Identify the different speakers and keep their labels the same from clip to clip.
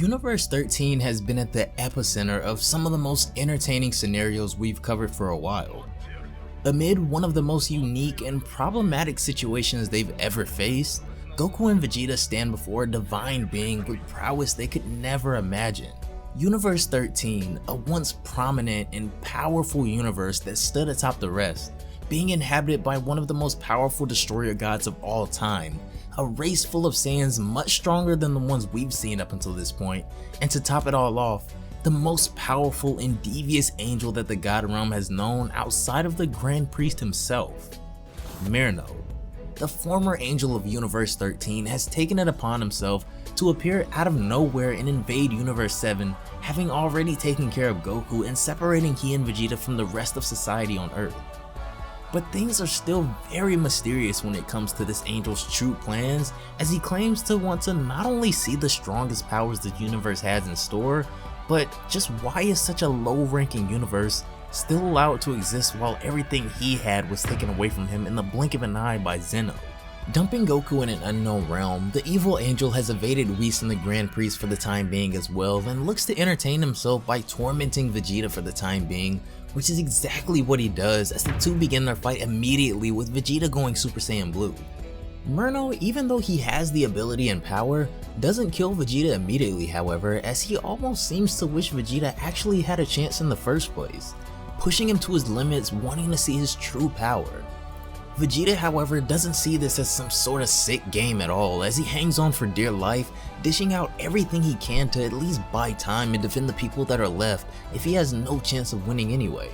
Speaker 1: Universe 13 has been at the epicenter of some of the most entertaining scenarios we've covered for a while. Amid one of the most unique and problematic situations they've ever faced, Goku and Vegeta stand before a divine being with prowess they could never imagine. Universe 13, a once prominent and powerful universe that stood atop the rest, being inhabited by one of the most powerful destroyer gods of all time, a race full of Saiyans much stronger than the ones we've seen up until this point, and to top it all off, the most powerful and devious angel that the God Realm has known outside of the Grand Priest himself, Myrno. The former angel of Universe 13 has taken it upon himself to appear out of nowhere and invade Universe 7, having already taken care of Goku and separating he and Vegeta from the rest of society on Earth. But things are still very mysterious when it comes to this angel's true plans, as he claims to want to not only see the strongest powers the universe has in store, but just why is such a low-ranking universe still allowed to exist while everything he had was taken away from him in the blink of an eye by Zeno? Dumping Goku in an unknown realm, the evil angel has evaded Whis and the Grand Priest for the time being as well, and looks to entertain himself by tormenting Vegeta for the time being, which is exactly what he does as the two begin their fight immediately with Vegeta going Super Saiyan Blue. Myrno, even though he has the ability and power, doesn't kill Vegeta immediately however, as he almost seems to wish Vegeta actually had a chance in the first place, pushing him to his limits, wanting to see his true power. Vegeta however doesn't see this as some sort of sick game at all, as he hangs on for dear life, dishing out everything he can to at least buy time and defend the people that are left if he has no chance of winning anyway.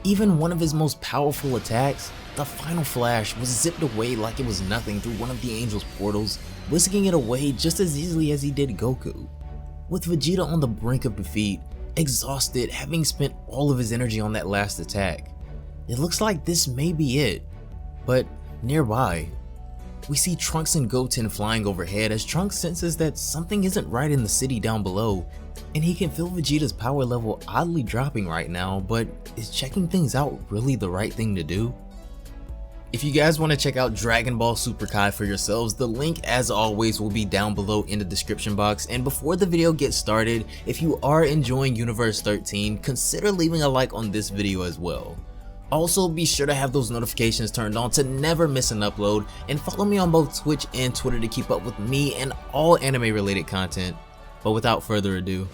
Speaker 1: Even one of his most powerful attacks, the Final Flash, was zipped away like it was nothing through one of the angel's portals, whisking it away just as easily as he did Goku. With Vegeta on the brink of defeat, exhausted, having spent all of his energy on that last attack, it looks like this may be it. But nearby, we see Trunks and Goten flying overhead as Trunks senses that something isn't right in the city down below, and he can feel Vegeta's power level oddly dropping right now, but is checking things out really the right thing to do? If you guys want to check out Dragonball Super Kai for yourselves, the link as always will be down below in the description box. And before the video gets started, if you are enjoying Universe 13, consider leaving a like on this video as well. Also, be sure to have those notifications turned on to never miss an upload, and follow me on both Twitch and Twitter to keep up with me and all anime related content. But without further ado,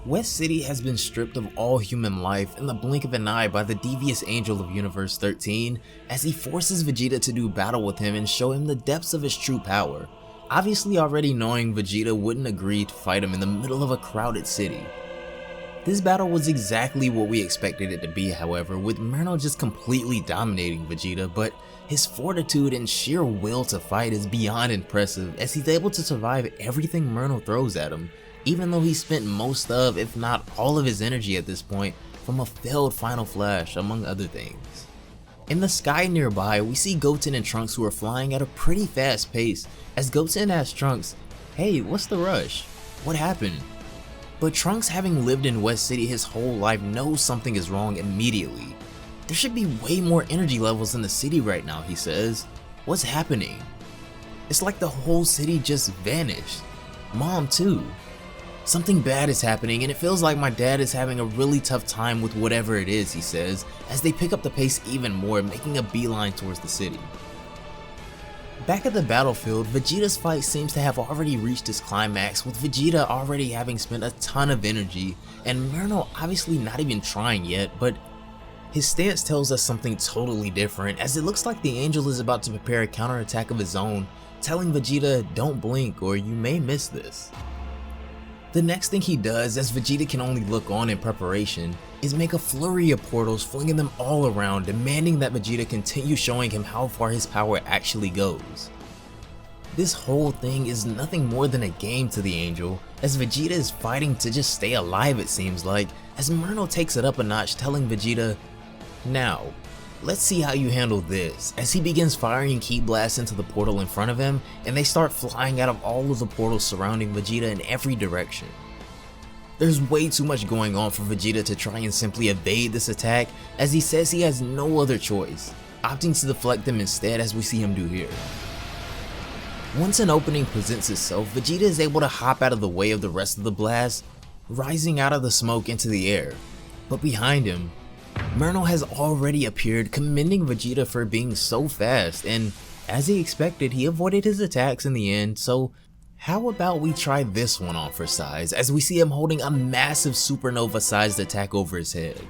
Speaker 1: West City has been stripped of all human life in the blink of an eye by the devious angel of Universe 13, as he forces Vegeta to do battle with him and show him the depths of his true power, obviously already knowing Vegeta wouldn't agree to fight him in the middle of a crowded city. This battle was exactly what we expected it to be however, with Myrno just completely dominating Vegeta, but his fortitude and sheer will to fight is beyond impressive, as he's able to survive everything Myrno throws at him, even though he spent most of, if not all of his energy at this point from a failed Final Flash, among other things. In the sky nearby, we see Goten and Trunks who are flying at a pretty fast pace, as Goten asks Trunks, "Hey, what's the rush? What happened?" But Trunks, having lived in West City his whole life, knows something is wrong immediately. "There should be way more energy levels in the city right now," he says. "What's happening? It's like the whole city just vanished. Mom too. Something bad is happening and it feels like my dad is having a really tough time with whatever it is," he says, as they pick up the pace even more, making a beeline towards the city. Back at the battlefield, Vegeta's fight seems to have already reached its climax, with Vegeta already having spent a ton of energy, and Myrno obviously not even trying yet, but his stance tells us something totally different, as it looks like the angel is about to prepare a counterattack of his own, telling Vegeta, "Don't blink or you may miss this." The next thing he does, as Vegeta can only look on in preparation, is make a flurry of portals, flinging them all around, demanding that Vegeta continue showing him how far his power actually goes. This whole thing is nothing more than a game to the angel, as Vegeta is fighting to just stay alive it seems like, as Myrno takes it up a notch, telling Vegeta, "Now, let's see how you handle this," as he begins firing ki blasts into the portal in front of him, and they start flying out of all of the portals surrounding Vegeta in every direction. There's way too much going on for Vegeta to try and simply evade this attack, as he says he has no other choice, opting to deflect them instead, as we see him do here. Once an opening presents itself, Vegeta is able to hop out of the way of the rest of the blast, rising out of the smoke into the air. But behind him, Myrtle has already appeared, commending Vegeta for being so fast, and as he expected, he avoided his attacks in the end. So how about we try this one on for size, as we see him holding a massive supernova sized attack over his head.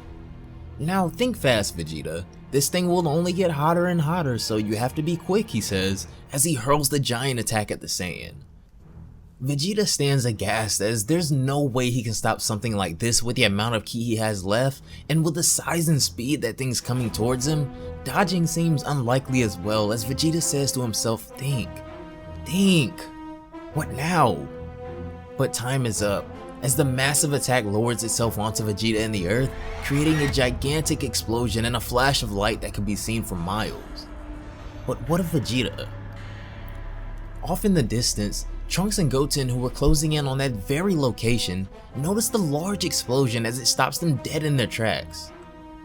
Speaker 1: Now think fast, Vegeta. This thing will only get hotter and hotter, so you have to be quick, he says, as he hurls the giant attack at the Saiyan. Vegeta stands aghast, as there's no way he can stop something like this with the amount of ki he has left, and with the size and speed that thing's coming towards him, dodging seems unlikely as well, as Vegeta says to himself, think. What now? But time is up, as the massive attack lowers itself onto Vegeta and the earth, creating a gigantic explosion and a flash of light that can be seen for miles. But what of Vegeta? Off in the distance, Trunks and Goten, who were closing in on that very location, notice the large explosion as it stops them dead in their tracks.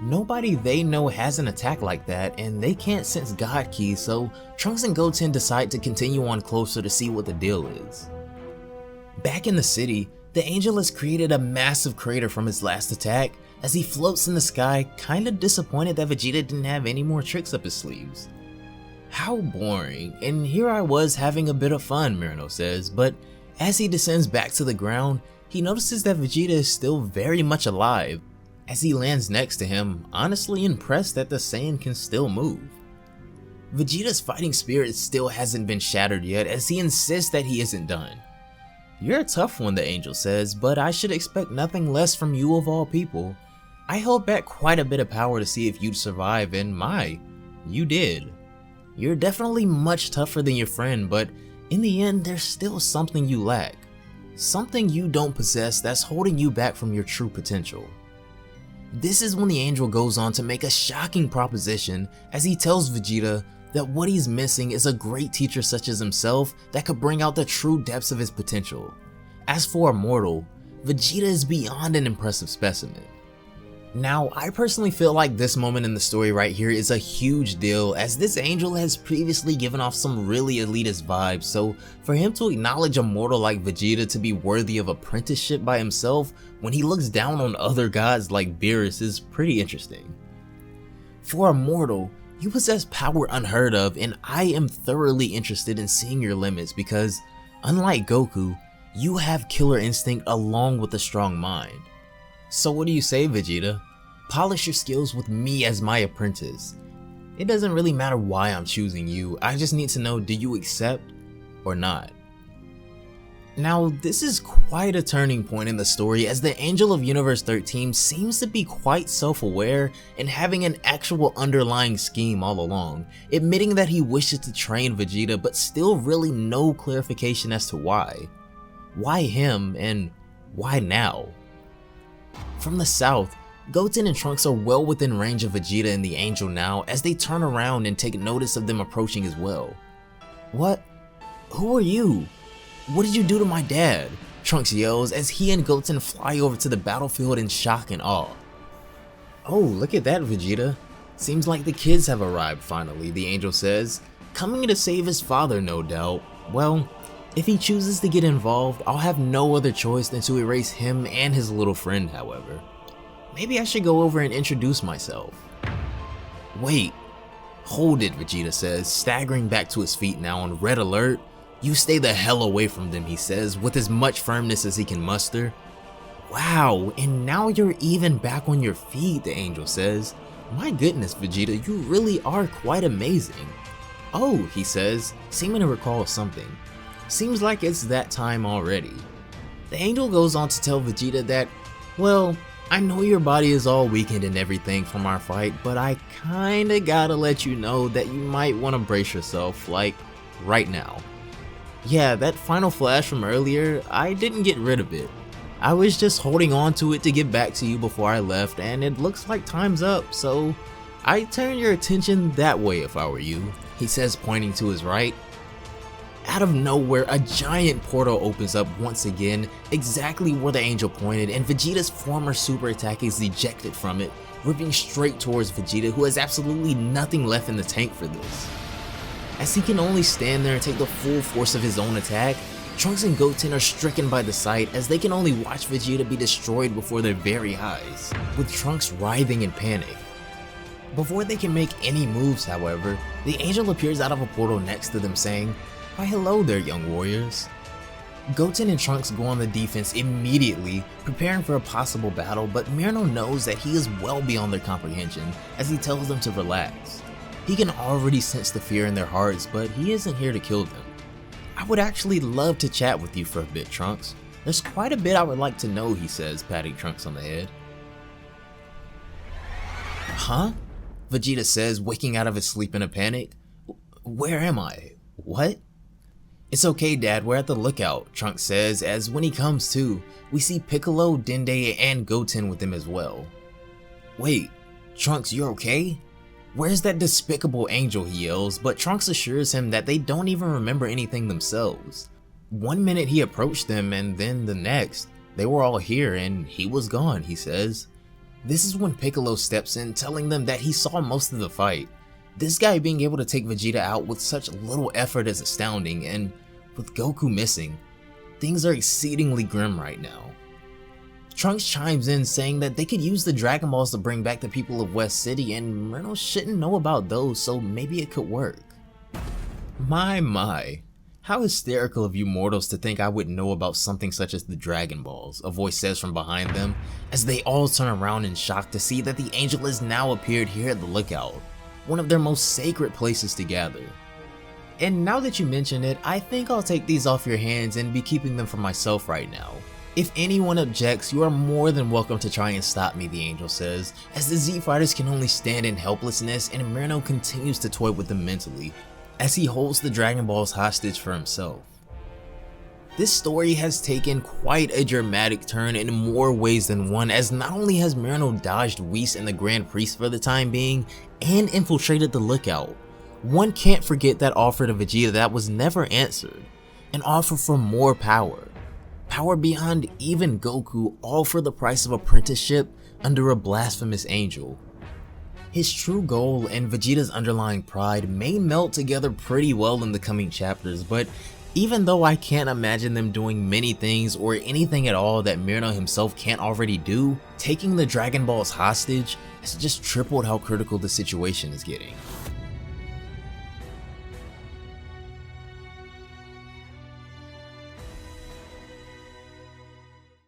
Speaker 1: Nobody they know has an attack like that, and they can't sense God Ki, so Trunks and Goten decide to continue on closer to see what the deal is. Back in the city, the Angel has created a massive crater from his last attack, as he floats in the sky, kinda disappointed that Vegeta didn't have any more tricks up his sleeves. How boring, and here I was having a bit of fun, Myrtle says, but as he descends back to the ground, he notices that Vegeta is still very much alive. As he lands next to him, honestly impressed that the Saiyan can still move. Vegeta's fighting spirit still hasn't been shattered yet, as he insists that he isn't done. You're a tough one, the Angel says, but I should expect nothing less from you of all people. I held back quite a bit of power to see if you'd survive, and you did. You're definitely much tougher than your friend, but in the end, there's still something you lack. Something you don't possess that's holding you back from your true potential. This is when the Angel goes on to make a shocking proposition, as he tells Vegeta that what he's missing is a great teacher such as himself that could bring out the true depths of his potential. As for a mortal, Vegeta is beyond an impressive specimen. Now, I personally feel like this moment in the story right here is a huge deal, as this Angel has previously given off some really elitist vibes, so for him to acknowledge a mortal like Vegeta to be worthy of apprenticeship by himself when he looks down on other gods like Beerus is pretty interesting. For a mortal, you possess power unheard of, and I am thoroughly interested in seeing your limits because, unlike Goku, you have killer instinct along with a strong mind. So what do you say, Vegeta? Polish your skills with me as my apprentice. It doesn't really matter why I'm choosing you, I just need to know, do you accept or not? Now, this is quite a turning point in the story, as the Angel of Universe 13 seems to be quite self-aware and having an actual underlying scheme all along, admitting that he wishes to train Vegeta but still really no clarification as to why. Why him, and why now? From the south, Goten and Trunks are well within range of Vegeta and the Angel now, as they turn around and take notice of them approaching as well. What? Who are you? What did you do to my dad? Trunks yells as he and Goten fly over to the battlefield in shock and awe. Oh, look at that, Vegeta. Seems like the kids have arrived finally, the Angel says, coming to save his father, no doubt. Well, if he chooses to get involved, I'll have no other choice than to erase him and his little friend, however. Maybe I should go over and introduce myself. Wait, hold it, Vegeta says, staggering back to his feet now on red alert. You stay the hell away from them, he says, with as much firmness as he can muster. Wow, and now you're even back on your feet, the Angel says. My goodness, Vegeta, you really are quite amazing. Oh, he says, seeming to recall something. Seems like it's that time already. The Angel goes on to tell Vegeta that, well, I know your body is all weakened and everything from our fight, but I kinda gotta let you know that you might want to brace yourself, like, right now. Yeah, that final flash from earlier, I didn't get rid of it. I was just holding on to it to get back to you before I left, and it looks like time's up, so I'd turn your attention that way if I were you, he says, pointing to his right. Out of nowhere, a giant portal opens up once again, exactly where the Angel pointed, and Vegeta's former super attack is ejected from it, ripping straight towards Vegeta, who has absolutely nothing left in the tank for this. As he can only stand there and take the full force of his own attack, Trunks and Goten are stricken by the sight as they can only watch Vegeta be destroyed before their very eyes, with Trunks writhing in panic. Before they can make any moves, however, the angel appears out of a portal next to them saying, "Why hello there, young warriors." Goten and Trunks go on the defense immediately, preparing for a possible battle, but Myrno knows that he is well beyond their comprehension as he tells them to relax. He can already sense the fear in their hearts, but he isn't here to kill them. "I would actually love to chat with you for a bit, Trunks. There's quite a bit I would like to know," he says, patting Trunks on the head. "Huh?" Vegeta says, waking out of his sleep in a panic. "Where am I? What?" "It's okay, Dad, we're at the lookout," Trunks says, as when he comes to, we see Piccolo, Dende, and Goten with him as well. "Wait, Trunks, you're okay? Where's that despicable angel?" he yells, but Trunks assures him that they don't even remember anything themselves. One minute he approached them and then the next, they were all here and he was gone, he says. This is when Piccolo steps in, telling them that he saw most of the fight. This guy being able to take Vegeta out with such little effort is astounding, and with Goku missing, things are exceedingly grim right now. Trunks chimes in saying that they could use the Dragon Balls to bring back the people of West City, and Myrno shouldn't know about those, so maybe it could work. My, how hysterical of you mortals to think I would know about something such as the Dragon Balls, a voice says from behind them, as they all turn around in shock to see that the angel has now appeared here at the lookout, one of their most sacred places to gather. "And now that you mention it, I think I'll take these off your hands and be keeping them for myself right now. If anyone objects, you are more than welcome to try and stop me," the angel says, as the Z Fighters can only stand in helplessness and Myrno continues to toy with them mentally, as he holds the Dragon Balls hostage for himself. This story has taken quite a dramatic turn in more ways than one, as not only has Myrno dodged Whis and the Grand Priest for the time being, and infiltrated the lookout, one can't forget that offer to Vegeta that was never answered, an offer for more power. Power beyond even Goku, all for the price of apprenticeship under a blasphemous angel. His true goal and Vegeta's underlying pride may melt together pretty well in the coming chapters, but even though I can't imagine them doing many things or anything at all that Myrno himself can't already do, taking the Dragon Balls hostage has just tripled how critical the situation is getting.